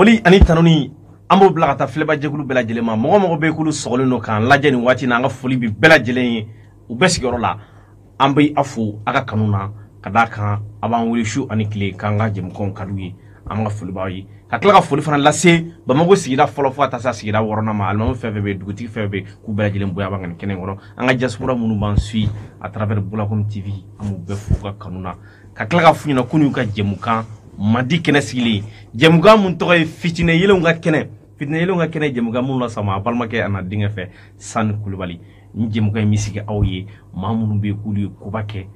foli ani tanoni ambo bila ka taa filɛba jɛkulu bɛɛ lajɛlen ma mɔgɔ mɔgɔ bɛ kulu sɔgɔlen don k'an lajɛ nin waati na an ka foli bi bɛɛ lajɛlen ye u bɛɛ sigiyɔrɔ la an bɛ a fo a ka kanu na ka d'a kan a b'an wele su ani tile k'an ka jɛmukanw ka d'u ye an ka foli b'aw ye ka tila ka foli fana lase Bamako sigida fɔlɔ fo ka taa se sigida 6nan ma alimamu fɛn fɛn bɛ dugutigi fɛn fɛn bɛ k'u bɛɛ lajɛlen bonya b'an ka nin kɛnɛ kɔnɔ an ka diaspora minnu b'an suit à travers Bulakom TV an b'u bɛɛ fo ka kanu na ka tila ka f'u ɲɛna ko n'u ka jɛmukan mandi kɛnɛ sigilen jɛmukan mun tɔgɔ ye fitinɛ yelenw ka kɛnɛ jɛmukan mun lasama a balimakɛ a n'a denkɛ fɛ Sani Kulubali ni jɛmukan min sigi aw ye maa minnu bɛ k'ulu ye koba kɛ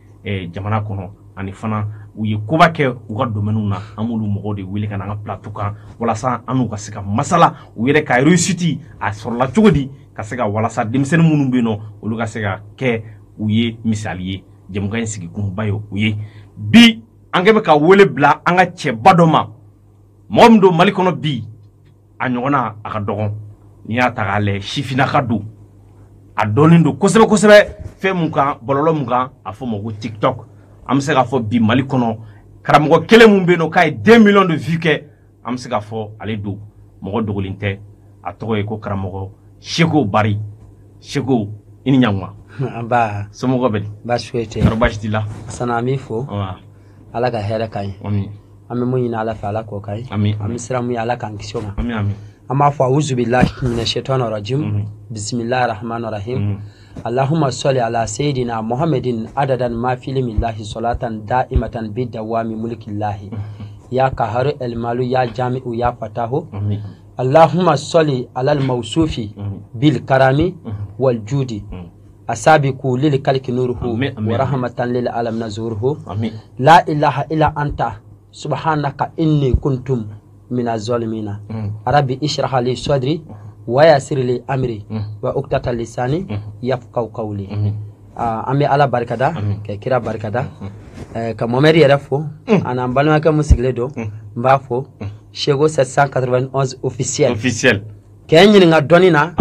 jamana kɔnɔ ani fana u ye koba kɛ u ka domaines na an b'olu mɔgɔw de wele ka na an ka plateau kan walasa an n'u ka se ka masala u yɛrɛ ka réussite a sɔrɔla cogo di ka se ka walasa denmisɛnnin minnu bɛ yen nɔ olu ka se ka kɛ u ye misali ye jɛmukan in sigi kunba ye u ye bi an kɛ bɛ ka wele bila an ka cɛba dɔ ma mɔgɔ min don Mali kɔnɔ bi a ɲɔgɔnna a ka dɔgɔn n'i y'a ta k'a lajɛ sifinnaka don a dɔnnen don kosɛbɛ kosɛbɛ fɛn mun kan bɔlɔlɔ mun kan a fɔ ma ko TikTok an bɛ se k'a fɔ bi Mali kɔnɔ karamɔgɔ kelen mun bɛ yen nɔ k'a ye 2 millions de vues kɛ an bɛ se k'a fɔ ale don mɔgɔ dogolen tɛ a tɔgɔ ye ko karamɔgɔ Seko Bari Seko i ni ɲankuma Aba somɔgɔ bɛ di baasi foyi tɛ kɔrɔ baasi t'i la sana an b'i fo Ala ka hɛrɛ k'an ye amin an bɛ mun ɲini Ala fɛ Ala k'o k'an ye amin an bɛ siran mun ye Ala k'an kisi o ma amin amin an b'a fɔ a'uzu billahi minash shaitani rajim bismillahir rahmanir rahim Allahumma salli ala sayidina Muhammadin adadan ma fi lillahi salatan da'imatan bi dawami mulkillahi ya qaharu al malu ya jami'u ya fatahu amin Allahumma salli ala al mawsufi bil karami wal judi asabiqu lil kalki nuruhu wa rahmatan lil alamin zuruhu amin la ilaha illa anta subhanaka inni kuntum min az-zalimina rabbi ishrah li sadri wa yassir li amri wa uqtata lisani yafqahu qawli an bɛ Ala barikada ka kira barikada ka Mohamed yɛrɛ fo ani an balimakɛ mun sigilen don n b'a fo Seko 791 officiel k'e ɲininka dɔnni na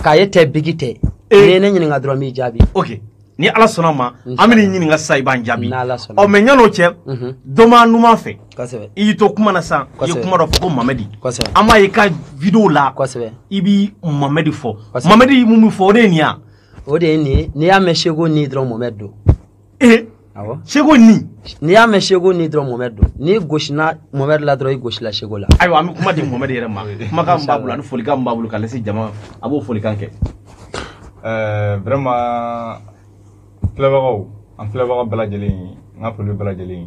k'a ye tɛ bigi tɛ ne ne ɲininka dɔrɔn b'i jaabi ok ni Ala sɔnna ma an bɛ nin ɲininka sisan i b'an jaabi n'Ala sɔnna mais ɲan'o cɛ dɔ ma numan fɛ kosɛbɛ i y'i to kuma na sisan i ye kuma dɔ fɔ ko Mamadi kosɛbɛ an b'a ye ka vidéo la kosɛbɛ i b'i Mamadi fɔ Mamadi mun bɛ fɔ o de ye nin ya o de ye nin ye n'i y'a mɛn Seko ni dɔrɔn Mohamed don awɔ Seko ni n'i y'a mɛn Seko ni dɔrɔn Mohamed don n'i gosina Mohamed la dɔrɔn i gosila Seko la ayiwa an bɛ kuma di Mohamed yɛrɛ ma kumakan min b'a bolo ani folikan min b'a bolo ka lase jama a b'o folikan kɛ vraiment filɛbagaw an filɛbaga bɛɛ lajɛlen n ka foli bɛɛ lajɛlen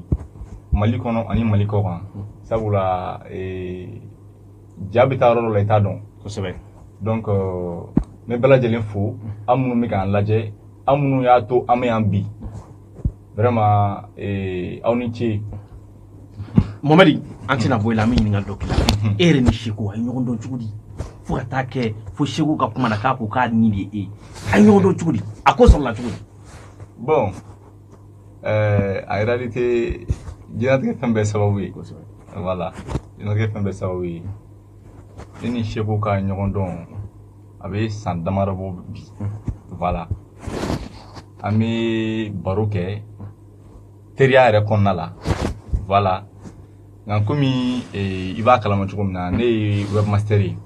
Mali kɔnɔ ani Mali kɔ kan sabula ja bɛ taa yɔrɔ dɔ la i t'a dɔn kosɛbɛ donc ne bɛɛ lajɛlen fo an minnu bɛ k'an lajɛ an minnu y'a to an bɛ yan bi vraiment aw ni ce Mohamed an tɛna bɔ i la an bɛ ɲininka dɔ k'i la e yɛrɛ ni Seko a ye ɲɔgɔn dɔn cogo di fo ka taa kɛ fo Seko ka kuma na k'a ko k'a ni de ye a ye ɲɔgɔn dɔn cogo di a ko sɔrɔla cogo di bon en réalité diɲɛlatigɛ fɛn bɛɛ sababu ye voilà diɲɛlatigɛ fɛn bɛɛ sababu ye ne ni Seko ka ɲɔgɔn dɔn a bɛ san damadɔ bɔ bi voilà an bɛ baro kɛ teriya yɛrɛ kɔnɔna la voilà nka komi i b'a kalama cogo min na ne ye webmaster ye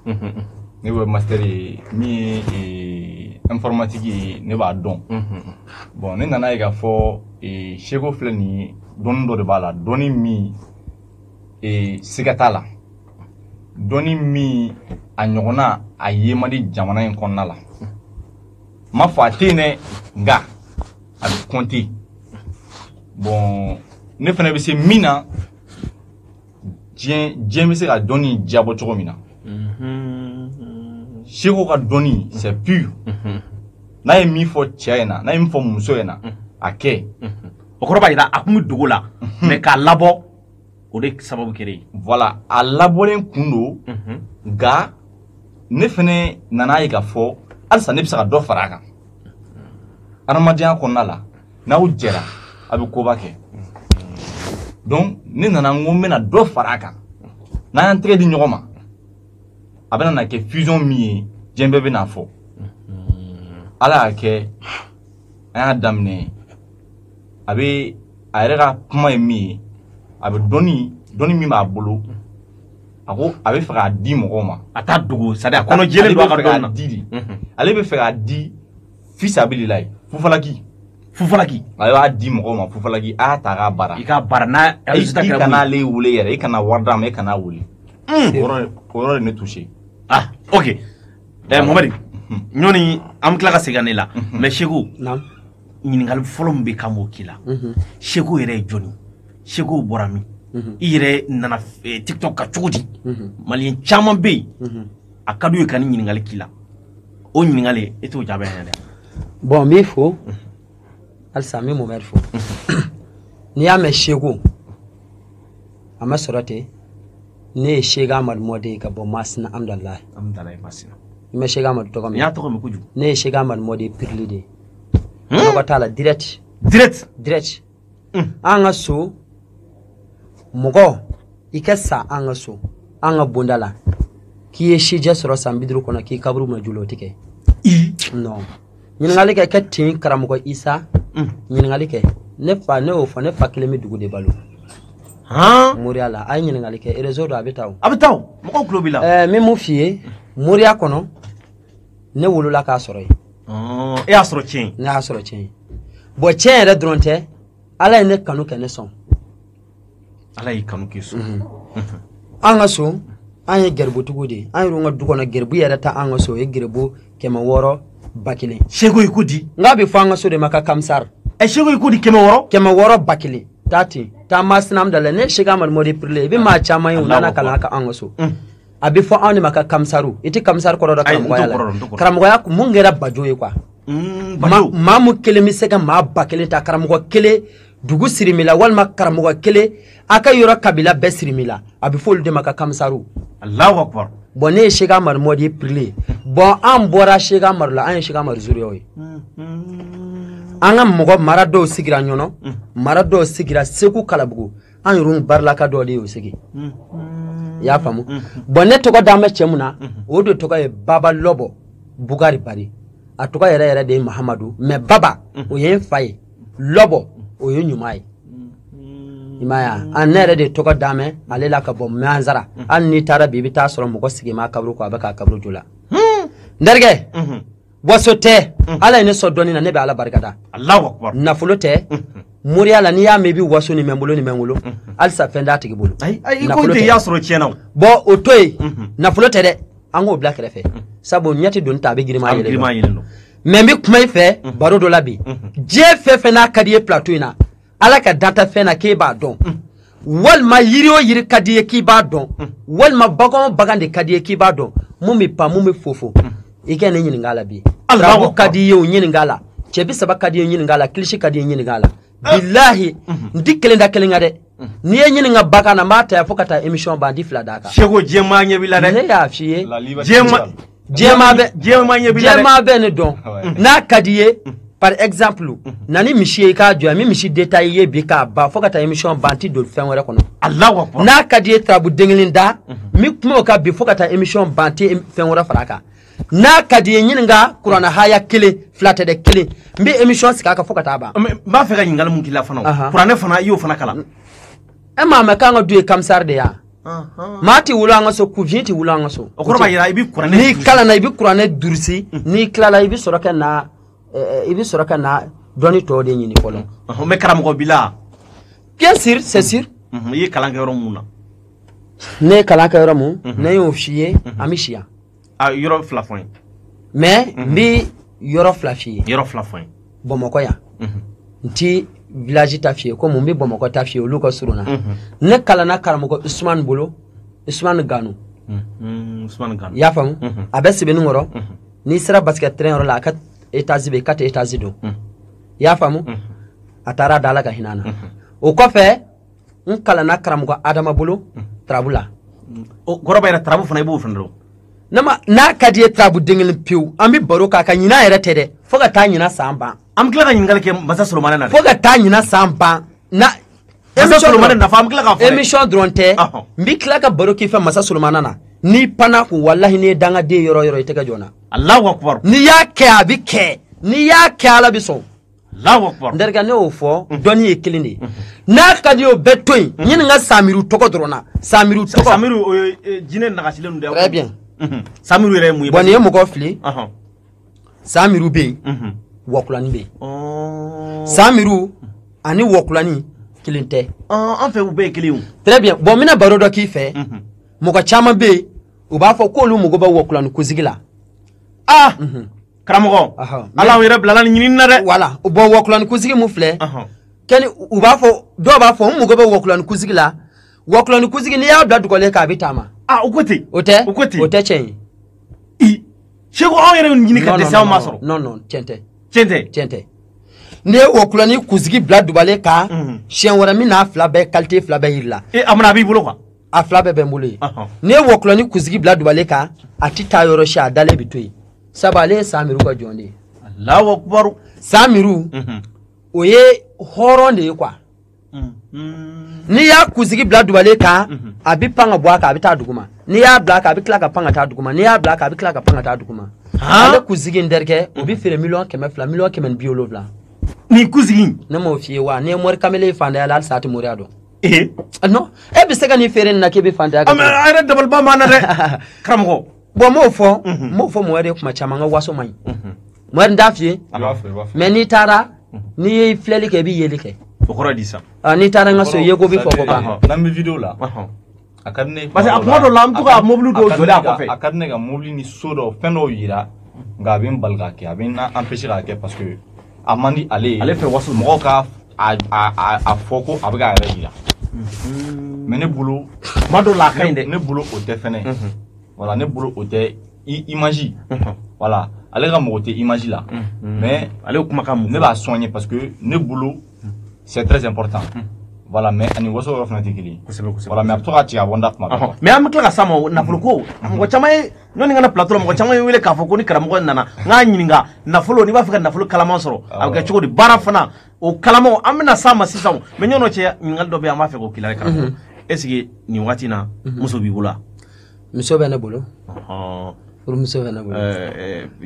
ne webmaster ye min ye informatique ye ne b'a dɔn bon ne nana ye k'a fɔ Seko filɛ nin ye dɔnni dɔ de b'a la dɔnni min siga t'a la dɔnni min a ɲɔgɔnna a ye man di jamana in kɔnɔna la ma fɔ a tɛ yen dɛ nka a bɛ compter bon ne fana bɛ se min na diɲɛ bɛ se ka dɔnni jabɔ cogo min na Seko ka dɔnni c'est pur n'a ye min fɔ cɛ ɲɛna n'a ye min fɔ muso ɲɛna a kɛ o kɔrɔ b'a jira a kun bɛ dogo la mais k'a labɔ o de sababu kɛra ye voilà a labɔlen kun don nka ne fana nana ye k'a fɔ halisa ne bɛ se ka dɔ fara a kan adamadenya kɔnɔna la n'aw jɛra a bɛ koba kɛ donc ne nana n ko n bɛna dɔ fara a kan n'an y'an tɛgɛ di ɲɔgɔn ma a bɛna na kɛ fusion min ye diɲɛ bɛɛ bɛna fɔ Ala y'a kɛ an y'a daminɛ a bɛ a yɛrɛ ka kuma ye min ye a bɛ dɔnni min b'a bolo ako a bɛ fɛ k'a di mɔgɔw ma a t'a dogo c'est à dire a kɔnɔ jɛlen don a ka dɔn na ale bɛ fɛ k'a di fisabililayi fufalaki a b'a di mɔgɔw ma fufalaki a y'a ta k'a bara i k'a bara n'a i kana ale wele yɛrɛ i kana wari d'a ma i kana wele o yɔrɔ de ne touché ah ok Mohamedi ɲɔni an bɛ tila ka segin ne la mais Seku ɲininkali fɔlɔ min bɛ k'an b'o k'i la Seku yɛrɛ ye jɔnni Seku bɔra min i yɛrɛ nana TikTok ka cogo di maliyɛn caman bɛ yen a ka d'u ye ka ni ɲininkali k'i la o ɲininkali e t'o jaabi yan dɛ bon n b'i fo halisa n bɛ Mohamedi fo n'i y'a mɛn Seku a ma sɔrɔ ten ne ye Seku Amadu Mɔde ye ka bɔ Masina Amudalayi Masina i mɛn Seku Amadu tɔgɔ min n y'a tɔgɔ mɛn kojugu ne ye Seku Amadu Mɔde pirili de ye tɔgɔ t'a la direct an ka so mɔgɔ i ka sa an ka so an ka bonda la k'i ye sijɛ sɔrɔ san 50 kɔnɔ k'i kaburu ma joli o tɛ kɛ non ɲininkali kɛ kɛ ten karamɔgɔ Isa ɲininkali kɛ ne fa ne y'o fɔ ne fa kelen bɛ dugu de balo Moriya la a ye ɲininkali kɛ réseau do a bɛ taa o mɔgɔw tulo b'i la min m'u f'i ye Moriya kɔnɔ ne wolola k'a sɔrɔ yen e y'a sɔrɔ tiɲɛ ne y'a sɔrɔ tiɲɛ bon tiɲɛ yɛrɛ dɔrɔn tɛ Ala ye ne kanu kɛ ne sɔn Ala y'i kanu k'i sɔn an ka so an ye gɛributigiw de ye an yɛrɛ ka du kɔnɔ gɛribu yɛrɛ ta an ka so o ye gɛribu 600 ba kelen Seku i ko di n k'a bɛ fɔ an ka so de ma ka kamisari Seku i ko di 600 600 ba kelen taa ten taa Masina Amudalayi ne Seku Amadu Mɔde pirilen i bɛ maa caman ye u nana kalan ka an ka so a bɛ fɔ anw de ma ka kamisaru i tɛ kamisari kɔrɔ dɔn karamɔgɔya la karamɔgɔya mun kɛra bajo ye quoi maa mun kelen bɛ se ka maa ba kelen ta karamɔgɔ kelen dugu sirimi la walima karamɔgɔ kelen a ka yɔrɔ kabila bɛɛ sirimi la a bɛ fɔ olu de ma ka kamisaru Allahu akbar bon ne ye Seku Amadu Mɔde pirilen bon an bɔra Seku Amadu la an ye Seku Amadu Zuriyaw ye an ka mɔgɔ mara dɔw sigira ɲɔnɔ mara dɔw sigira Segu Kalabugu an yɛrɛ barilaka dɔw de y'o sigi i y'a faamu bon ne tɔgɔ d'an bɛ cɛ mun na o de tɔgɔ ye Baba Lɔbɔ Bugari Bari a tɔgɔ yɛrɛ yɛrɛ de ye Mahamadu mais Baba o ye n fa ye Lɔbɔ o ye ɲuman ye i m'a ye a ne yɛrɛ de tɔgɔ d'an bɛ ale la ka bɔ Manzara hali n'i taara bi i bɛ taa sɔrɔ mɔgɔ sigi ma kaburu kɔ a bɛ k'a kaburu jo la n terikɛ waso tɛ Ala ye ne sɔn dɔɔnin na ne bɛ Ala barikada Allahu akbar nafolo tɛ Moriya la n'i y'a mɛn i bɛ waso ni mɛ n bolo ni mɛ n bolo halisa fɛn t'a tigi bolo i ko ten i y'a sɔrɔ tiɲɛ na bon o to yen nafolo tɛ dɛ an k'o bila kɛrɛfɛ sabu ɲɛ tɛ don ta a bɛ girinma yɛlɛ mais n bɛ kuma i fɛ baro dɔ la bi diɲɛ fɛn fɛn n'a ka di ye plateau in na Ala ka dan tɛ fɛn na k'e b'a dɔn walima yiri o yiri ka di ye k'i b'a dɔn walima bagan o bagan de ka di ye k'i b'a dɔn mun bɛ pan mun bɛ fofo i kɛ ne ɲininka la bi arabu ka di ye o ɲininka la cɛ 30 ka di ye ɲininka la kilisi ka di ye ɲininka la bilahi n ti kelen da kelen ka dɛ n'i ye ɲininka bagan na n b'a ta yan fo ka taa émission ban n ti 2 d'a kan Seku jɛma ɲɛ b'i la dɛ ne y'a f'i ye jɛma bɛ ne dɔn n'a ka di ye par exemple na ni misi ye i k'a jɔ yan min misi détail ye bi k'a ban fo ka taa émission ban n ti don fɛn wɛrɛ kɔnɔ Allahu akbar n'a ka di ye tarabu den kelen da min kuma o kan bi fo ka taa émission ban n ti fɛn wɛrɛ fara a kan n'a ka di ye ɲininka kuranɛ haya 1 2 tɛ dɛ 1 n bɛ émission sigi a kan fo ka taa ban n b'a fɛ ka ɲininkali mun k'i la fana kuranɛ fana i y'o fana kalan e m'a mɛn k'an ka du ye kamisari de yan maa ti wolo an ka so kufiɲɛ ti wolo an ka so o kɔrɔ b'a jira i bɛ kuranɛ n'i kalanna i bɛ kuranɛ durusi n'i tilala i bɛ sɔrɔ ka na dɔnni tɔw de ɲini fɔlɔ mais karamɔgɔ b'i la bien sûr c'est sûr i ye kalan kɛ yɔrɔ mun na ne ye kalan kɛ yɔrɔ mun ne y'o f'i ye an bɛ si yan yɔrɔ 2 fɔ n ye mais n bɛ yɔrɔ 2 f'i ye yɔrɔ 2 fɔ n ye Bamakɔ yan n ti village ta f'i ye komi n bɛ Bamakɔ ta f'i ye olu ka surun na ne kalanna karamɔgɔ Usumani bolo Usumani Gano i y'a faamu a bɛ Sebenikɔrɔ n'i sera basket terrain yɔrɔ la a ka étage bɛ yen k'a tɛ étage dɔn i y'a faamu a taara da Ala ka hinɛ na o kɔfɛ n kalanna karamɔgɔ Adama bolo Tarabu la o kɔrɔ b'a jira Tarabu fana i b'o fana dɔn n'a ka di ye Tarabu den kelen pewu an bɛ baro k'a kan ɲinan yɛrɛ tɛ dɛ fo ka taa ɲinan san ban an bɛ tila ka ɲininkali kɛ Masa Solomana na fo ka taa ɲinan san ban Masa Solomana nafa an bɛ tila k'a fɔ émission dɔrɔn tɛ n bɛ tila ka baro k'i fɛ Masa Solomana na n'i panna kun walahi n'i ye dangaden yɔrɔ yɔrɔ i tɛgɛ jɔ n na Allahu akbar n'i y'a kɛ a bɛ kɛ n'i y'a kɛ Ala bɛ sɔn Allahu akbar nderga ne o fo doni e kilindi na kadi o betoy nyin nga samiru toko drona samiru toko samiru jine na gasile ndu très bien samiru re mu boni mo ko fli samiru be mhm wokulani be oh samiru ani wokulani kilinte en fait vous be kiliu très bien bon mina baro do ki fe mo ko chama be o ba fo ko lu mo go ba wokulani kuzigila ah karamogo ala wira blala ni na de voilà o bon wokulani kuzigi mu fle keni o ba fo do ba fo mo go ba wokulani kuzigila wokulani kuzigi ni ya bladu ko le ka bitama ah ukote ote chen i chego on yere ni ka de sa ma soro non chente ne wokulani kuzigi bladu bale ka chien wara mi na fla be qualité fla be yirla e amna bi bulo quoi a fla be mbule ne wokulani kuzigi bladu bale ka atita yoro sha dale bitoi sabale samiru ko jonde Allahu akbar samiru oye horonde kwa ni ya kuzigi bladu bale ka abi panga bwaka abi ta duguma ni ya blaka abi klaka panga ta duguma ni ya blaka abi klaka panga ta duguma ale kuzigi nderke obi fere million keme fla million keme biolo vla ni kuzigi ne mo fie wa ne mor kamele fanda ya lal sati moriado no e bi sega ni fere na ke bi fanda ya ama ayre double ba mana de kramgo bo mo fo mo wede kuma chama nga waso mai mo ndafie me ni tara ni fleli ke bi yelike okora disa ni tara nga so yego bi foko ba na mi video la akadne parce que apodo lam to ka mobile do jole akofe akadne ga mobile ni sodo feno yira nga bin balga ke abin na empêcher la ke parce que amandi ale fait waso mo ka a foko abiga yira yira mais ne boulot mado la kainde ne boulot o te fene voilà ne boulot o te image voilà ale ga mo te image là mais ale kuma ka ne va soigner parce que ne boulot c'est très important voilà mais ani waso rofna tikili voilà mais apto ati abonda kuma mais am kla sama na fulko ngo chamay noni ngana plateau ngo chamay wele ka foko ni karamo nana nga nyinga na fulo ni ba fika na fulo kalama soro abga choko di bara fana o kalamo amna sama sisa mais nyono che ngal do be ama fe ko kilare karamo est-ce que ni wati na muso bi bula muso bana bolo pour muso bana bolo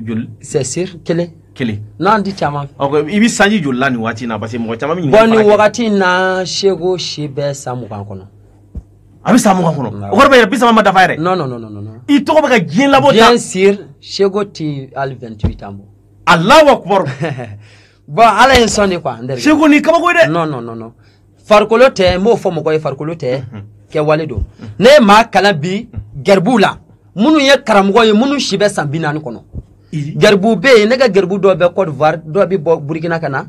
jul c'est sûr kele non di chama ok ibi sanji jul la ni wati na parce que mo chama mi boni wakati na shego shibe samu kan kono abi samu kan kono o korbe bi sama ma da fayre non i to ko be ka gien la bota bien sûr shego ti al 28 ambo Allahu akbar bon ala en sonde quoi nder shego ni kaba ko de non farkolo te mo fo mo ko farkolo te ke walido ne ma kala bi gerbula munu ye karamgo ye munu shibe sambina ni kono gerbu be ne ga gerbu do be Côte d'Ivoire do bi Burkina kana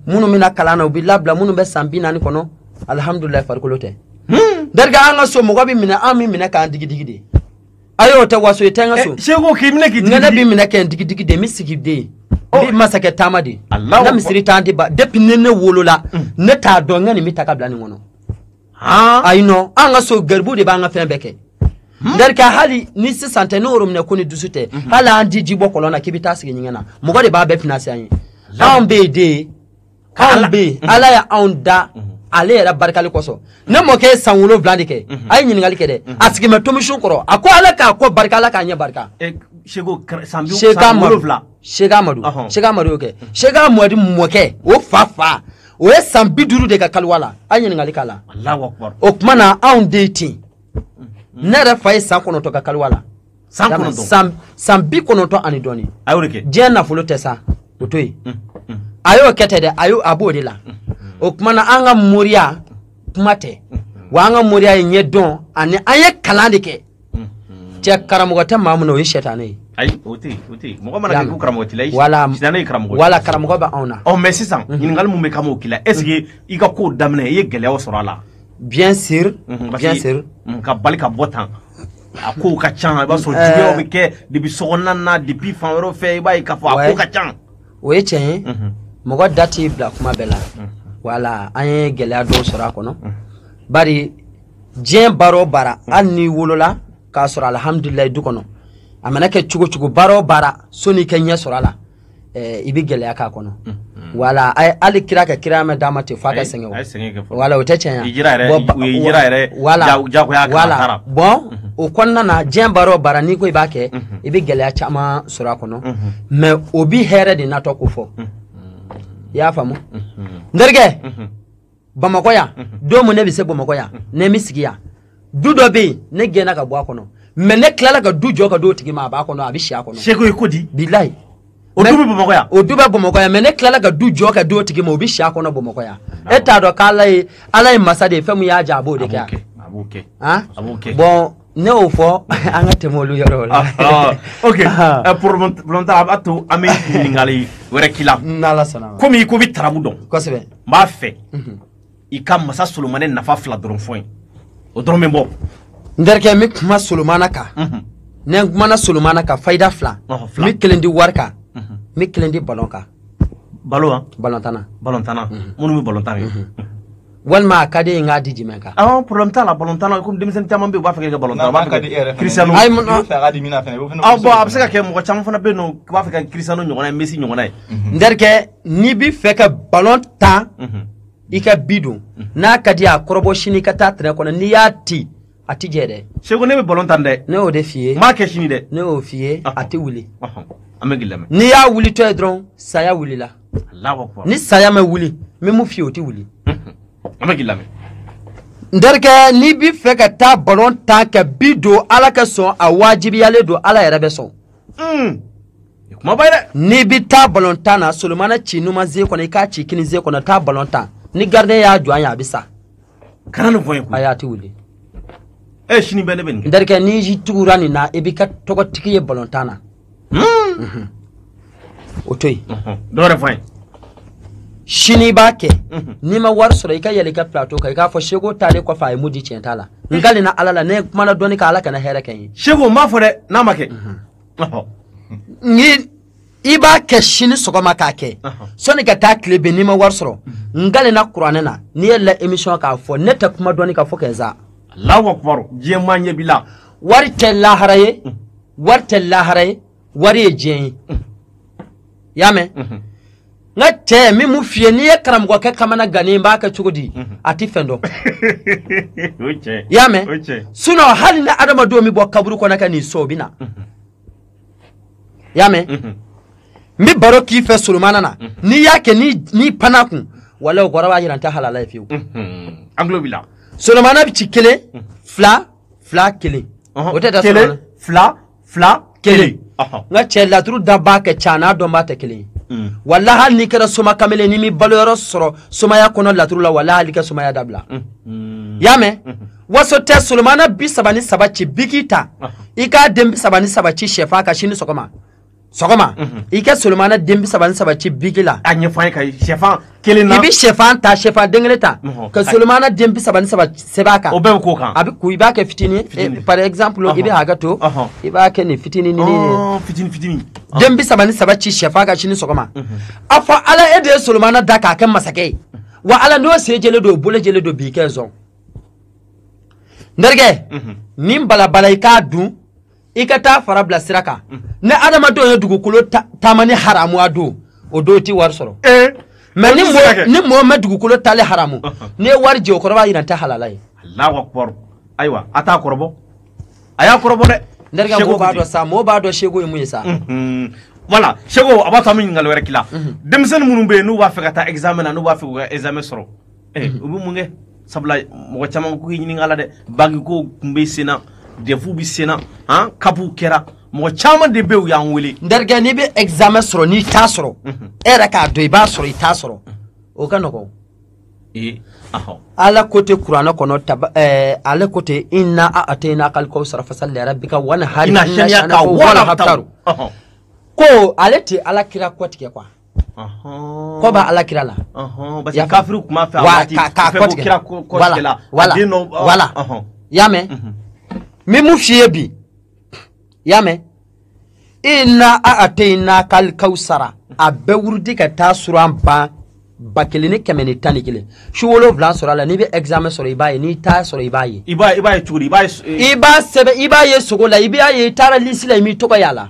munu mina kala na bi labla munu be sambina ni kono alhamdulillah farkolo te derga anga so mo bi mina ami mina ka digi de ayo te waso ye tenga so shego ki mina ki ngana bi mina ka digi de misiki de bi masake tamadi na misiri tandi ba depuis ne wolola ne ta do ngani mi takabla ni ngono ayno anga so gerbu de ba nga fembeke ndarka hali ni 60 euro mne kuni dusute hala andi jibo kolona kibita sigi nyingana mugo de ba be finance anyi ambede ambe ala ya onda ale era barkali koso ne mo ke sanwulo blandike ay nyingali kede asigi me tomishu koro ako ala ka ko barkala ka nya barka shego sambi sanwulo vla shega madu ke shega modi moke o fafa o sambi duru de ka kalwala ay nyingali kala Allahu akbar o kuma na dating nere fay sankono to ka kalwala sankono to sambi kono to ani doni ayureke je na fulo tesa otoyi ayo ketede ayo abodi la o kuma na anga moria kumate wa anga moria nye don ani aye kalande ke je karamogo ta mamuno yi shetane ay oti mo mana ke ku karamogo tilai sidane karamogo wala karamogo ba ona o mais sisan ningal mu me kamo kila est ce que i ka ko damne ye gele o sorala bien sûr ka balika botan ako ka chan ba so jibe o bike depuis sogonna depuis fanro fe ba ka fa ako ka chan o ye chen mogo dati bla kuma bela wala anye gele do sora kono bari jen baro bara anni wolola ka sora alhamdulillah du kono amana ke chugo baro bara soni kenya sora la ibi gele aka kono wala ay ali kira ka kira me damate faka sengewo wala o techen ya wala bon o konna na jembaro barani ko ibake ibi gele chama sura kono me obi here de nato ko fo ya famu nderge Bamako ya do mu ne bi se Bamako ya ne mi sigi ya du do be ne gena ka bo akono me ne klala ka du jo ka do tigi ma ba akono abi shi akono Sheko ikodi billahi o dubi Bamako ya o dubi Bamako ya me ne klala ka du jo ka do tigi ma obi shi akono Bamako ya eta do ka alai masade femu ya jabo de ka abuke ha abuke bon ne o fo anga temolu yoro la OK pour longtemps abato ame ningali were kila nala sana komi ko bi tarabu don ko sebe ma fe ikam masa Solomane nafa fla doron foin o doron membo nderke mi kuma Solomana ka ne kuma na Solomana ka faida fla mi kelendi warka mi kelendi balonka balontana munu mi balontana walma kade nga di jimenka problème ta la balontana ko demisen tamam be ba fa ke balontana ba ka di Cristiano ay mo fa ga di mina fa bo absaka ke mo cham fana be no ba fa ke Cristiano nyona Messi nyona nderke ni bi fe ka balonta ika bidu na kadi a korobo shini kata tre kono ni yati ati jede sego ne be balontana de ne o de fie ma ke shini de ne o fie ati wuli amegilame ni ya wuli to edron saya wuli la Allahu akbar ni saya me wuli me mu fie oti wuli amegilame nderke ni bi fe ka ta balon ta ka bido ala ka so a wajibi yale do ala yere be so kuma bayre ni bi ta balon ta na Solomana chinu ma ze kono ka chi kini ze kono ta balon ta ni garde ya juan ya bisa kana no voyen ko ayati wuli shini bene ben nderke ni ji tugurani na ebika togo tikiye balon ta na otoy dore voyen shini ba ke ni ma war sura ka yele ka plateau ka fo shego tale ko fa mudi chentala ngali na alala ne kuma na doni ka alaka na here kan shego ma fo de na make ni iba ke shini soko makake so ni ka ta klebe ni ma war sura ngali na qur'ana na ni yella emission ka fo ne ta kuma doni ka fo keza Allahu akbar je manye bila warta laharaye wari je yame ngate mi mu fie ni ekram go ka kamana gani ba ka chugudi ati fendo oche yame suno hali na adama do mi bo kaburu ko naka ni so bina yame mi baro ki fe Solomana na ni yake ni panaku wala goraba yiranta halala fiu anglo bila Solomana bi chikele fla kele wote da kele fla kele ngate la turu daba ke chana do mata kele wallahi hal ni kera soma kamele ni mi baloro soro soma ya kono laturu la wallahi hal ka soma ya dabla yame waso te Solomana bi sabani sabachi bikita ika dembi sabani sabachi shefa ka shini sokoma ika Solomana dembi sabani sabachi bigila anye fa ka shefa kele na ibi shefa ta shefa dengleta ka Solomana dembi sabani sabachi sebaka obe ko kan abi ku ibaka fitini par exemple ibi hagato ibaka ni fitini ni fitini dembi sabani sabachi shefa ka shini sokoma afa ala ede Solomana daka kan masake wa ala no se jele do bole jele do bi kezo nderge min bala ka du ikata fara bla siraka ne adama do dugukulo tamani haramu ado odo ti war soro mais ni mo ma dugukulo tale haramu ne war je ko ba ina ta halalai Allahu akbar aywa ata korbo aya korbo de nderga mo ba do sa mo ba do shego mu yesa voilà shego abata min ngal were kila demsen munum be no wa fekata examen na no wa fekata examen soro ubu munge sabla mo chama ko yini ngala de bagi ko kumbe sena defu bi sena kapu kera mo chama de bew ya nwele nderga ni be examen soro ni ta soro era ka do ba soro ta soro o kanoko ala kote Qur'ana kono ala kote inna a'tayna kal kawsar fasalli rabbika wa nahari inna shaniyaka wala haftaru ko aleti ala kira kwatike kwa ko ba ala kira la basi kafiru kuma fa awati ko kira ko kela wala yame mi mu fiye bi yame inna a'tayna kal kawsara abewurdi ka tasuran bakilini kemeni tani kile shuwolo vlan sora la ni be examen sora ibaye ni ta sora ibaye churi ibaye sogola ibaye tara lisila mi toba yala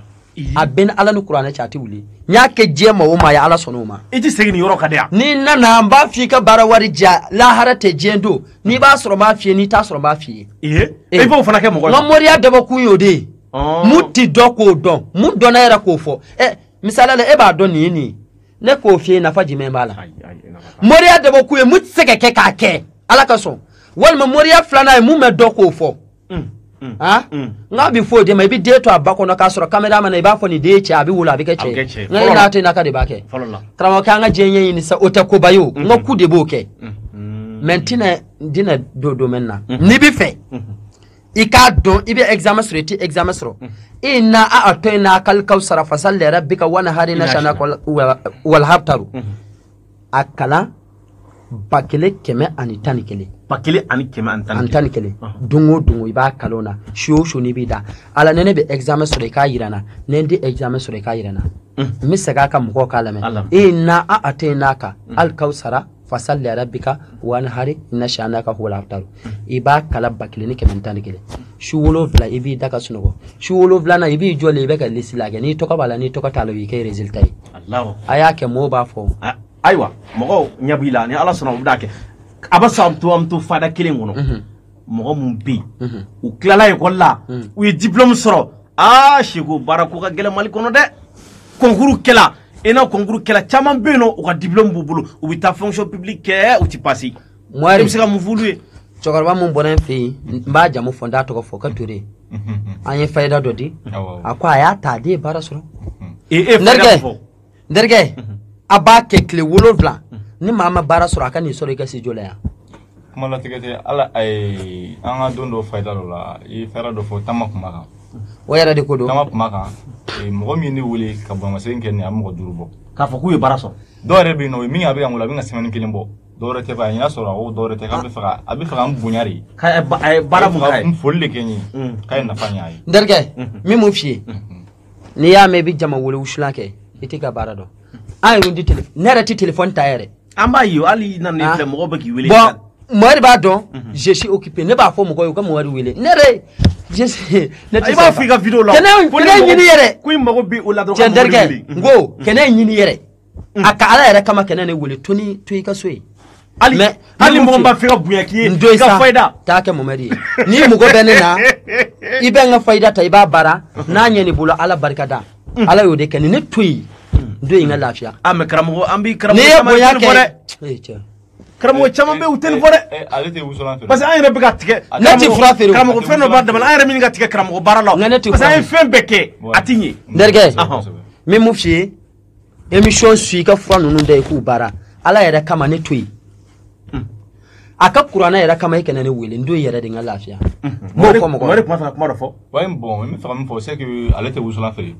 aben ala no Qur'ana chati wuli nyake jema o ma ya ala sonoma iti segini yoro kadea ni na mba fika barawari ja la harate jendo ni ba sora ma fie ni ta sora ma fie e bo fana ke mo no moria debo kunyode muti doko don mu dona era ko fo misala le e ba don ni ne ko fiye nafa jumɛn b'a la moriya dabo ku ye mun tɛ se ka kɛ k'a kɛ ala ka sɔn walima moriya filanan ye mun bɛ dɔ k'o fɔ nga bi fo de ma bi de to abako na ka sɔrɔ camera man i b'a fɔ ni de cɛ a bi wolo a bi kɛ cɛ nga ina to na ka de b'a kɛ karama ka nga jenye ni sa o ta ko bayo nga ku de b'o kɛ maintenant dina do menna ni bi fɛ i ka dɔn i bɛ examen sɔrɔ i tɛ examen sɔrɔ i na a to na kalkaw sara fasal li rabbika wa naharina shana wal habtaru a kalan ba kelen kɛmɛ ani tan ni kelen ba kelen ani kɛmɛ ani tan ni kelen dongo dongo i b'a kalan na su o su n'i b'i da ala ne bɛ examen sɔrɔ i k'a yira na ne tɛ examen sɔrɔ i k'a yira na n bɛ segin a kan mɔgɔw k'a lamɛn i na a to n'a kan alkaw sara fasal li rabbika wa naharina shana wal habtaru i b'a kalan ba kelen ni kɛmɛ tan ni kelen su 7 i b'i da ka sunɔgɔ su 7 na i b'i jɔlen i bɛ ka lisi lajɛ n'i tɔgɔ b'a la n'i tɔgɔ t'a la o y'i kɛ résultat ye a y'a kɛ mɔgɔw b'a fɔ ayiwa mɔgɔw ɲɛ b'i la ni ala sɔnna u b'a kɛ a bɛ sɔn an to fada kelen kɔnɔ mɔgɔ mun bɛ yen u tilala ekɔli la u ye diplôme sɔrɔ Seko baara ko ka gɛlɛn Mali kɔnɔ dɛ concours kɛla i n'a concours kɛla caman bɛ yen nɔ u ka diplôme b'u bolo u bɛ taa fonction publique kɛ u tɛ passer i bɛ se ka mun f'olu ye cɛkɔrɔba mun bɔra n fɛ yen n b'a jamu fɔ n t'a tɔgɔ fɔ ka Ture an ye fayida dɔ di a ko a y'a ta a den ye baara sɔrɔ n terikɛ a b'a kɛ tile 7 ni maa ma baara sɔrɔ a ka nin sɔrɔ i ka studio la yan kuma latigɛ tɛ ala an ka don dɔ fayida dɔ la i fɛɛrɛ dɔ fɔ Tama kuma kan o yɛrɛ de ko don Tama kuma kan mɔgɔ min ne wele ka bɔnmasegin kɛ nin a mɔgɔ 5 bɔ k'a fɔ k'u ye baara sɔrɔ dɔw yɛrɛ bɛ yen nɔ min a bɛ ka wolo a bɛ ka semaine 1 bɔ dɔw yɛrɛ tɛ fɛ a ɲɛ sɔrɔ o dɔw yɛrɛ tɛ k'a bɛ fɛ ka n bonya de a ye baara mun k'a ye n foli de kɛ n ye k'a ye nafa ɲɛ a ye n terikɛ min m'o f'i ye n'i y'a mɛn i bɛ jama wele wusulan kɛ i tɛ ka baara dɔn an yɛrɛ di téléphone ne yɛrɛ tɛ téléphone ta yɛrɛ an b'a ye hali na ne filɛ mɔgɔ bɛ k'i wele bon mɔgɔ b'a dɔn je suis occupé ne b'a fɔ mɔgɔ ye u ka mɔgɔ wele ne yɛrɛ i b'a fɔ i ka vidéo la kɛnɛ ɲini yɛrɛ ko i mago bɛ o la dɔrɔn tiɲɛ terikɛ n ko kɛnɛ ɲini yɛrɛ a ka ala yɛrɛ kama kɛnɛ ne wele to i ka so ye hali mɔgɔ b'a fɛ ka bonya k'i ye i ka fayida t'a kɛ Mohamɛdi ye ni mɔgɔ bɛ ne na i bɛ n ka fayida ta i b'a baara n'a ɲɛ nin bolo ala barika da ala y'o de kɛ ni ne to yen n do in ka lafiya mais karamɔgɔ an bɛ karamɔgɔ caman tɛ nin fɔ dɛ karamɔgɔ caman bɛ u tɛ nin fɔ dɛ parce que an yɛrɛ bɛ ka tigɛ ne tɛ fura feere karamɔgɔ fɛn dɔ b'a dama an yɛrɛ min ka tigɛ karamɔgɔ baara la parce que an ye fɛn bɛɛ kɛ a tɛ ɲɛ n terikɛ min m'u f'i ye émission su i ka fura ninnu da i k'u baara ala yɛrɛ kama ne to yen a ka kuranɛ yɛrɛ kama i kana ne wele n do yɛrɛ de n ka lafiya m'o fɔ mɔgɔ kuma fɛ kuma dɔ fɔ ouais bon n bɛ fɛ ka min fɔ c'est que ale tɛ wusulan feere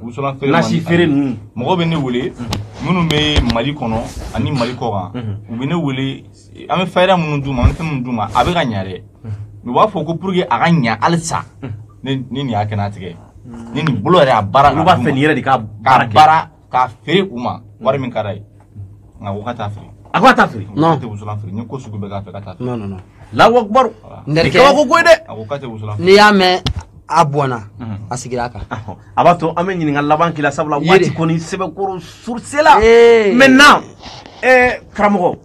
wusulan feere nasi feere ninnu mɔgɔ bɛ ne wele minnu bɛ Mali kɔnɔ ani Mali kɔ kan u bɛ ne wele an bɛ fayida minnu d'u ma an bɛ fɛn minnu d'u ma a bɛ ka ɲɛ dɛ mais u b'a fɔ ko pour que a ka ɲɛ halisa ni nin y'a kɛ n'a tigɛ ni nin bolo yɛrɛ a baara olu b'a fɛ nin yɛrɛ de ka baara k'a feere u ma wari min ka d'a ye nka o ka taa feere a ko a t'a feere non tɛ wusulan feere ni ko sugu bɛ k'a fɛ ka taa feere non Allahu Akbar n terikɛ kabako ko ye dɛ a ko k'a tɛ wusulan feere n'i y'a mɛn a bɔnna a sigira a kan a b'a to an bɛ ɲininka laban k'i la sabula waati kɔni sɛbɛkɔrɔ sursela maintenant karamɔgɔ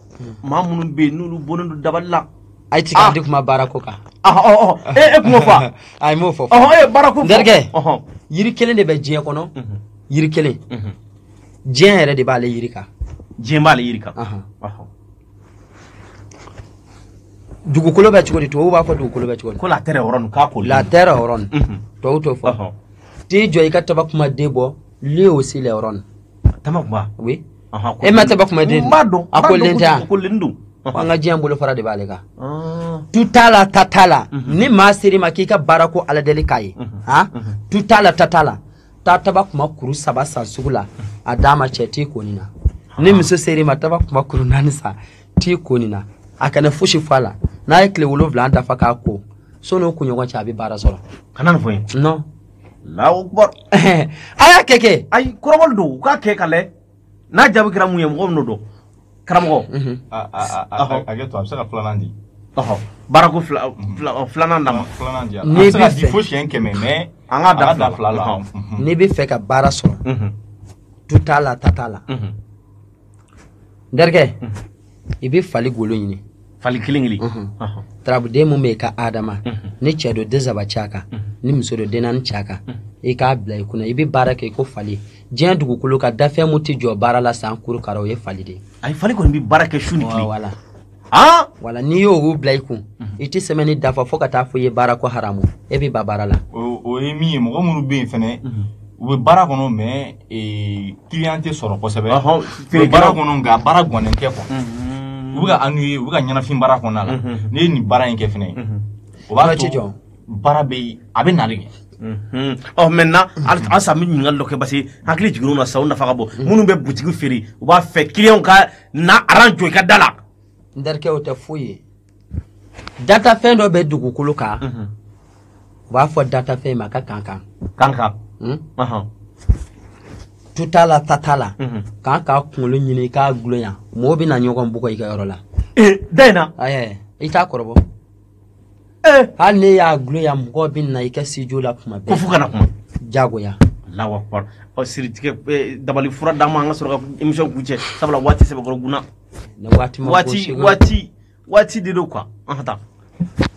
maa minnu bɛ yen n'olu bɔnnen don dabali la a ye ti ka di kuma baara ko kan e kuma fɔ a ye m'o fɔ baara ko n terikɛ yiri kelen de bɛ diɲɛ kɔnɔ yiri kelen diɲɛ yɛrɛ de b'ale yiri kan diɲɛ b'ale yiri kan dugukolo bɛ cogo di tubabu b'a fɔ dugukolo bɛ cogo di ko la terre hɔrɔn k'a ko la terre hɔrɔn tubabu t'o fɔ t'i jɔ i ka tabakumaden bɔ lui aussi les hɔrɔn tabakuba oui e ma tabakumaden a kolen tɛ yan kolen don an ka diɲɛ bolo fara de b'ale kan tu t'a la ta t'a la ni maa ser'i ma k'i ka baara ko ala deli k'a ye tu t'a la ta t'a la taa tabakuma kuru 3 san sugu la a d'a ma cɛ t'i ko nin na ni muso ser'i ma tabakuma kuru 4 san t'i ko nin na a kana fosi fɔ a la n'a ye tile 7 dafa k'a ko sɔnni o kunɲɔgɔn cɛ a bɛ baara sɔrɔ kana nin fɔ n ye non Allahu Akbar a y'a kɛ kɛ ayi kɔrɔbɔli don u k'a kɛ ka lajɛ n'a jaabi kɛra mun ye mɔgɔ min n'o dɔn karamɔgɔ a kɛ to a bɛ se ka 2nan di baara ko 2nan d'a ma 2nan di a bɛ se ka di fo siɲɛ 100 mais an ka da 2 la n'i bɛ fɛ ka baara sɔrɔ tu t'a la ta t'a la n terikɛ i bɛ fali golo ɲini fali kelen tarabuden mun bɛ yen ka adama ni cɛ dɔ den saba cɛ a kan ni muso dɔ den naani cɛ a kan i k'a bila i kunna i bɛ baara kɛ i ko fali diɲɛ dugukolo ka dafɛn mun tɛ jɔ baara la san kuru kara o ye fali de ay fali kɔni bi baara kɛ su ni tile wala wala n'i y'o bila i kun i tɛ sɛmɛni dafa fo ka taa fɔ i ye baara ko haramu e bɛ ba baara la o ye min ye mɔgɔ minnu bɛ yen fɛnɛ u bɛ baara kɔnɔ mais client tɛ sɔrɔ kosɛbɛ u bɛ baara kɔnɔ nka baara gɔnnen tɛ quoi u bɛ ka ennuyer u bɛ ka ɲɛnafin baara kɔnɔna la n'i ye nin baara in kɛ fɛnɛ o b'a to baara bɛ a bɛ nali kɛ maintenant an sa min ɲininkali dɔ kɛ parce que hakili jiginna na sa o nafa ka bon minnu bɛ butigi feere u b'a fɛ client ka na aran jɔ i ka da la n terikɛ o tɛ foyi ye datafɛn dɔ bɛ dugukolo kan u b'a fɔ datafɛn ma ka kankan tuta la tata la k'an k'a kunkolo ɲini k'a gulo yan mɔgɔw bɛ na ɲɔgɔn bugɔ i ka yɔrɔ la da in na i t'a kɔrɔbɔ hali ne y'a gulo yan mɔgɔw bɛ na i ka studio la kuma bɛɛ ko fo kana kuma jagoya Allahu akbar siritigɛ dabali fura d'an ma an ka sɔrɔ ka émission kuncɛ sabula waati sɛbɛkɔrɔ gunna waati de do quoi an ka taa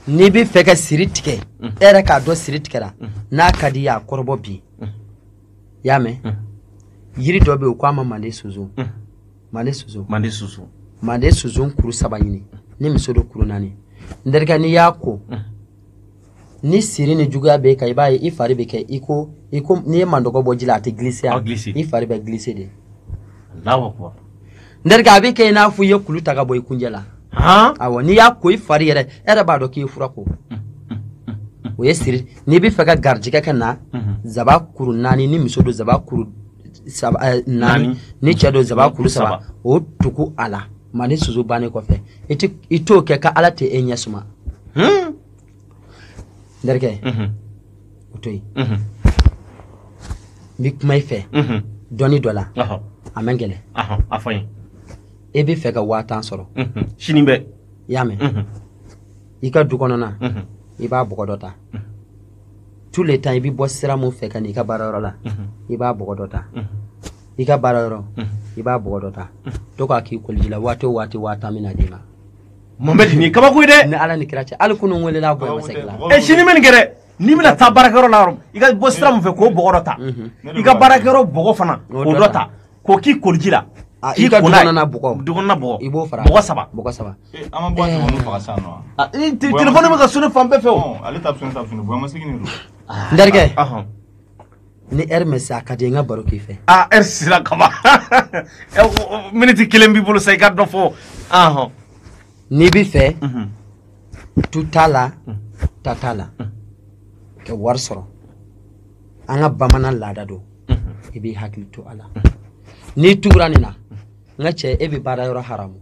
n'i bɛ fɛ ka siri tigɛ e yɛrɛ k'a dɔn siri tigɛra n'a ka di i ye a kɔrɔbɔ bi y'a mɛn yiri dɔ bɛ yen u k'a ma mande sunsun mande sunsun kuru 3 ɲini ni muso do kuru 4 n terikɛ n'i y'a ko ni siri ni juguya bɛ kan i b'a ye i fari bɛ kɛ i ko n'i ye mandɔgɔ bɔ ji la a tɛ glisser i fari bɛ glisser de Allahu akbar n terikɛ a bɛ kɛ i n'a fɔ i ye kulu ta ka bɔ i kunjɛ la awɔ n'i y'a ko i fari yɛrɛ e yɛrɛ b'a dɔn k'i ye fura ko o ye siri n'i bɛ fɛ ka garijɛgɛ kɛ na zaba kuru 4 ni muso do zaba kuru 4 ni cɛ do zaba kuru 3 o tugu a la mande susu bannen kɔfɛ i t'o kɛ ka ala tɛ e ɲɛ suma n terikɛ o to yen n bɛ kuma i fɛ dɔnni dɔ la a man gɛlɛn a fɔ n ye e bɛ fɛ ka 5000 sɔrɔ sini bɛ i y'a mɛn i ka du kɔnɔna i b'a bɔgɔ dɔ ta tous les temps i bɛ bɔ sira mun fɛ ka n'i ka baarayɔrɔ la i b'a bɔgɔ dɔ ta i ka baarayɔrɔ i b'a bɔgɔ dɔ ta to k'a k'i koliji la waati o waati 5000 bɛna d'i ma Mohamed ni kabako ye dɛ ni ala ni kira cɛ hali kunun welela bonya masakɛ la sini min kɛ dɛ n'i bɛna taa baarakɛyɔrɔ la i ka bɔ sira mun fɛ k'o bɔgɔ dɔ ta i ka baarakɛyɔrɔ bɔgɔ fana k'o dɔ ta k'o k'i koliji la i ka dukɔnɔna bɔgɔ i b'o fara bɔgɔ 7 an ma bɔ téléphone faga sisan nɔ téléphone bɛ ka sonné fan bɛɛ fɛ o ale ta sonné bonya masakɛ ni do n terikɛ ni heure mɛ se a ka di n ka baro k'i fɛ heure sera kaba minute 1 b'i bolo sa i ka dɔ fɔ n'i bɛ fɛ tu t'a la ta t'a la ka wari sɔrɔ an ka bamanan laada don i b'i hakili to a la n'i tugura nin na n ka cɛ e bɛ baara yɔrɔ haramu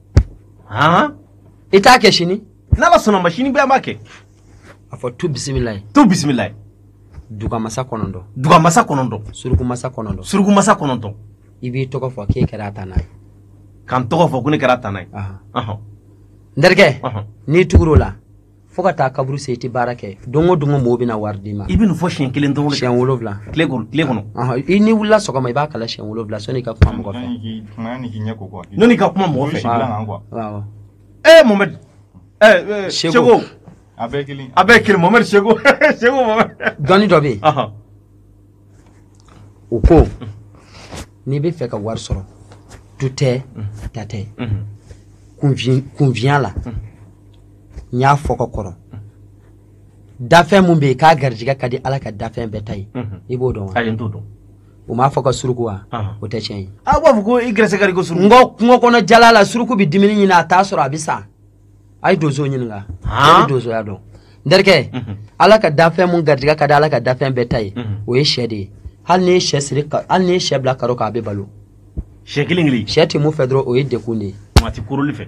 i t'a kɛ sini n'ala sɔnna ma sini bɛɛ an b'a kɛ a fɔ tu bisimilayi dugamasa 9 surukumasa 9 surukumasa 9 i b'i tɔgɔ fɔ k'e kɛra a ta n'a ye k'an tɔgɔ fɔ ko ne kɛra a ta n'a ye n terikɛ n'i tugur'o la fo ka taa kaburu se i tɛ baara kɛ don o don mɔgɔw bɛna wari d'i ma i bɛ nin fɔ siɲɛ 1 dɔrɔn siɲɛ 7 tile kɔnɔ i n'i wulila sɔgɔma i b'a kala siɲɛ 7 sɔnni i ka kuma mɔgɔ fɛ n'o ka kuma mɔgɔ fɛ Mohamed Sego a bɛɛ kelen Mohamed Sego dɔnni dɔ bɛ yen o ko n'i bɛ fɛ ka wari sɔrɔ tu tɛ ta tɛ kunfiya la n y'a fɔ ka kɔrɔ dafɛn mun bɛ yen k'a garijɛgɛ ka di ala ka dafɛn bɛɛ ta ye i b'o dɔn wa ayi n t'o dɔn o m'a fɔ ka suruku wa o tɛ tiɲɛ ye a b'a fɔ ko i gɛrɛsɛgɛ ka di ko suruku n ko kungo kɔnɔ jala la suruku bɛ dumuni ɲini a t'a sɔrɔ a bɛ sa a ye donso ɲininka a bɛ donsoya dɔn n terikɛ ala ka dafɛn mun garijɛgɛ ka di ala ka dafɛn bɛɛ ta ye o ye sɛ de ye hali n'i ye sɛ bila karo kan a bɛ balo sɛ kelen sɛ tɛ mun fɛ dɔrɔn o ye dekun de ye a tɛ koroli fɛ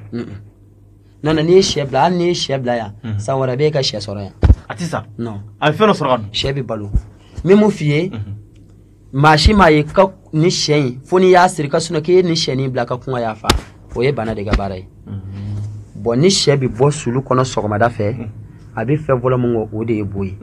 non n'i ye sɛ bila hali n'i ye sɛ bila yan san wɛrɛ b'e ka sɛ sɔrɔ yan a tɛ sa non a bɛ fɛn dɔ sɔrɔ ka dun sɛ bɛ balo min m'o f'i ye maa si m'a ye ka ni sɛ in fo n'i y'a siri ka sinɔ k'i ye nin sɛnin bila ka kungo y'a fa o ye bana de ka baara ye bon ni sɛ bɛ bɔ sulu kɔnɔ sɔgɔmada fɛ a bɛ fɛn fɔlɔ min kɔ o de ye bo ye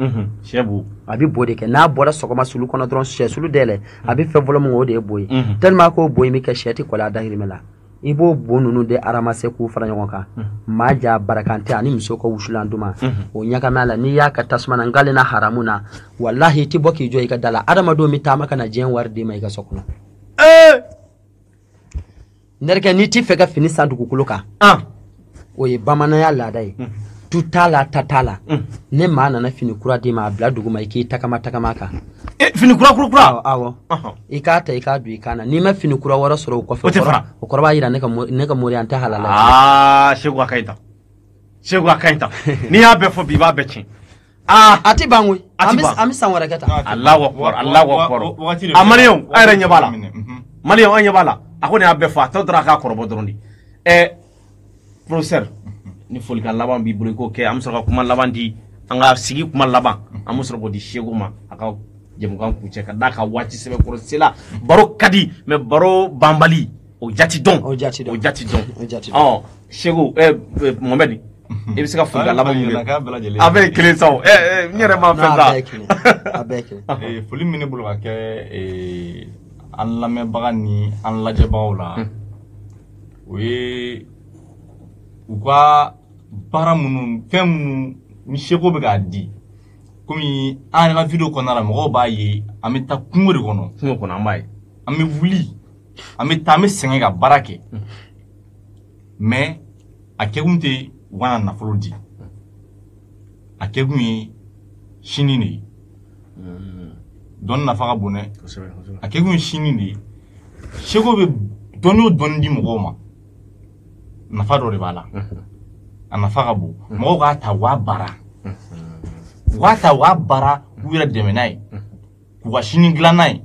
sɛ bo a bɛ bo de kɛ n'a bɔra sɔgɔma sulu kɔnɔ dɔrɔn sɛ sulu dayɛlɛ a bɛ fɛn fɔlɔ min kɔ o de ye bo ye tellement k'o bo in bɛ kɛ sɛ tɛ kɔlɔn a dahirimɛ la i b'o bo ninnu de aramase k'u fara ɲɔgɔn kan maa ja barakante ani muso ka wusulan duman o ɲagami la n'i y'a ka tasuma na nk'ale na haramu na walahi i tɛ bɔ k'i jɔ i ka da la adamadenw bɛ taama ka na diɲɛ wari d'i ma i ka so kɔnɔ nerke ni ti fɛ ka fini san dugukolo kan o ye bamananya laada ye tu t'a la ta t'a la ne maa nana fini kura d'i ma a bila dugu ma i k'i tagama tagama kan fini kura awɔ i k'a ta i k'a don i kan na n'i ma fini kura wɛrɛ sɔrɔ o kɔfɛ o kɔrɔ b'a yira ne ka mori an tɛ halala Seku a ka ɲi ta n'i y'a bɛɛ fɔ bi i b'a bɛɛ tiɲɛ a ti ban koyi an bɛ san wɛrɛ kɛ tan Allahu akbar a maliyɛnw a yɛrɛ ɲɛ b'a la maliyɛnw an ɲɛ b'a la a ko nin y'a bɛɛ fɔ a tɔ tora a k'a kɔrɔbɔ dɔrɔn de professeur ni folikan laban b'i bolo i k'o kɛ an bɛ sɔrɔ ka kuma laban di an ka sigi kuma laban an bɛ sɔrɔ k'o di Seku ma a ka jɛmukan kuncɛ ka d'a ka waati sɛbɛkɔrɔ sela baro ka di mais baro banbali o jati dɔn Seku Mohamed i bɛ se ka folikan laban min kɛ a bɛɛ ye kelen sa o n yɛrɛ ma fɛn ta a bɛɛ ye kelen foli min ne bolo ka kɛ an lamɛnbaga ni an lajɛbagaw la o ye u ka baara minnu fɛn minnu ni Seku bɛ k'a di komi an yɛrɛ ka video kɔnɔna la mɔgɔw b'a ye an bɛ taa kungo de kɔnɔ an b'a ye an bɛ wuli an bɛ taa an bɛ sɛgɛn ka baara kɛ mais a kɛkun tɛ u kana nafolo di a kɛkun ye sini de ye dɔnni nafa ka bon dɛ a kɛkun ye sini de ye Seku bɛ dɔnni o dɔnni di mɔgɔw ma nafa dɔ de b'a la a nafa ka bon mɔgɔw k'a ta wa baara k'u yɛrɛ dɛmɛ n'a ye k'u ka sini dilan n'a ye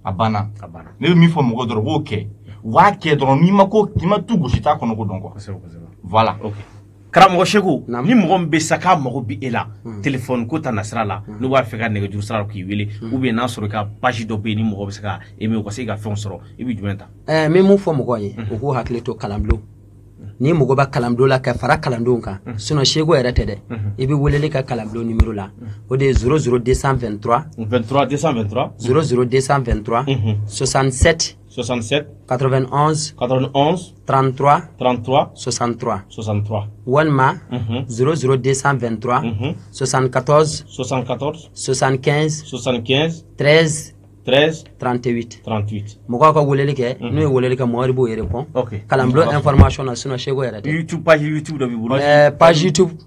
a banna ne bɛ min fɔ mɔgɔ dɔrɔn b'o kɛ wa kɛ dɔrɔn n'i ma tu gosi t'a kɔnɔ ko dɔn quoi voilà karamɔgɔ Seku ni mɔgɔ min bɛ sa k'a mago bɛ e la téléphone ko ta na sira la n'u b'a fɛ ka nɛgɛjuru sira k'i wele ou bien n'a sɔrɔ i ka page dɔ bɛ yen ni mɔgɔ bɛ se ka aimer u ka se ka fɛnw sɔrɔ i bɛ jumɛn ta n bɛ mun fɔ mɔgɔw ye u k'u hakili to kalanbulon ni mɔgɔ bɛ kalanbulon la ka fara kalandenw kan sinon Seku yɛrɛ tɛ dɛ i bɛ weleli kɛ kalanbulon numéro la o de ye 00223 67 91 33 63 walima 00223 74 75 13 38 mɔgɔw ka weleli kɛ n'u ye weleli kɛ Mohamed b'o répond kalanbulon information na sinon Seku yɛrɛ tɛ page YouTube dɔ b'i bolo page YouTube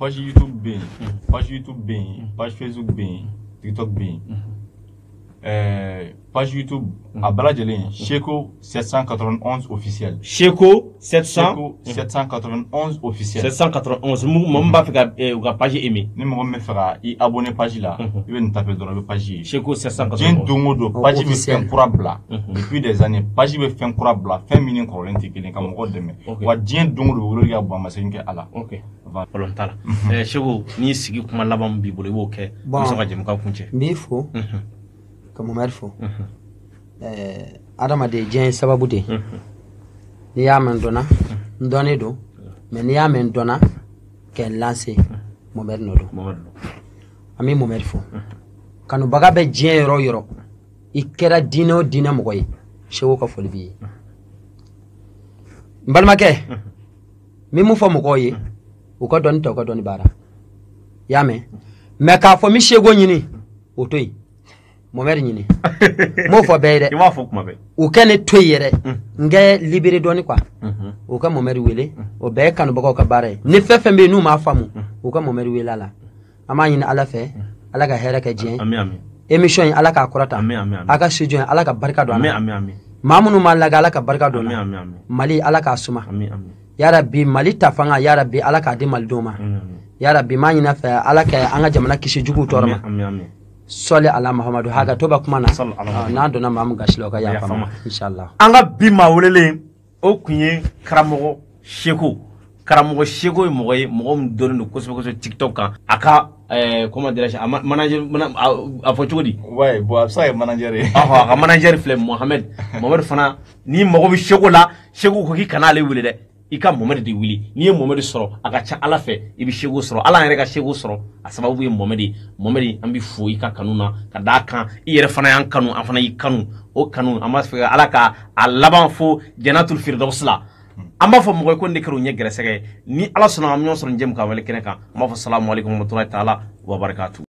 bɛ yen page Facebook bɛ yen TikTok bɛ yen page YouTube a bɛɛ lajɛlen Seku 791 officiel Seku 791 officiel 791 mɔgɔ b'a fɛ ka u ka page aimer ni mɔgɔ min bɛ fɛ ka i abonné page la i bɛ nin taper dɔrɔn i bɛ page ye Seku 791 diɲɛ don o don page bɛ fɛn kura bila depuis des années page bɛ fɛn kura bila fɛn min ni kɔrɔlen tɛ kelen ka mɔgɔw dɛmɛ wa diɲɛ don o don weleli ka bon a ma se kɛ ala problème t'a la Seku n'i sigi kuma laban min b'i bolo i b'o kɛ n bɛ se ka jɛmukan kuncɛ n b'i fo ka Mohamed fo adamaden diɲɛ ye sababu de n'i y'a mɛn dɔnna n dɔnnen don mais n'i y'a mɛn dɔnna kɛ n lance Mohamed nɔ don an bɛ Mohamed fo kanubaga bɛ diɲɛ yɔrɔ o yɔrɔ i kɛra diinɛ o diinɛ mɔgɔ ye Seku ka foli b'i ye n balimakɛ n bɛ mun fɔ mɔgɔw ye u ka dɔnni ta u ka dɔnni baara i y'a mɛn mais k'a fɔ n bɛ Seku ɲini o to yen Mohamed ɲini m'o fɔ bɛɛ ye dɛ i b'a fɔ kuma bɛɛ u kɛ ne to yen yɛrɛ n kɛ libéré dɔɔni quoi u ka Mohamed wele o bɛɛ ye kanubagaw ka baara ye ni fɛn fɛn bɛ yen n'u m'a faamu u ka Mohamed wele a la an b'a ɲini Ala fɛ Ala ka hɛrɛ kɛ diɲɛ émission in Ala k'a kɔrɔta a ka studio in Ala ka barika don a la maa minnu b'a lagɛ Ala ka barika don a la Mali Ala k'a suma yarabi Mali ta fanga yarabi Ala k'a di malidenw ma yarabi m'a ɲini a fɛ Ala ka an ka jamana kisi juguw tɔɔrɔ ma sɔli ala Muhamadu haga to ba kuma na n'a donna maa min gasi la o ka yafa ma inshallah an ka bi maa welelen o kun ye karamɔgɔ Seku Seku ye mɔgɔ ye mɔgɔ min dɔnnen don kosɛbɛ TikTok kan a ka comment dirais-je a fɔ cogo di ouais bon a bɛ se ka kɛ manager ye a ka manager filɛ Mohamed fana ni mɔgɔ bɛ Seku la Seku ko k'i kana ale wele dɛ i ka Mohamed de wuli n'i ye Mohamed sɔrɔ a ka ca Ala fɛ i bɛ Seku sɔrɔ Ala yɛrɛ ka Seku sɔrɔ a sababu ye Mohamed an bɛ fo i ka kanu na ka d'a kan i yɛrɛ fana y'an kanu an fana y'i kanu o kanu an b'a fɛ Ala ka a laban fo Jannatul Firdawsi la an b'a fɔ mɔgɔ ye ko ne kɛra u ɲɛ gɛrɛsɛgɛ ni Ala sɔnna an bɛ ɲɔgɔn sɔrɔ jɛmu ka wale kɛnɛ kan an b'a fɔ salamu aleykum wa rahmatulahi taala wa barakatuh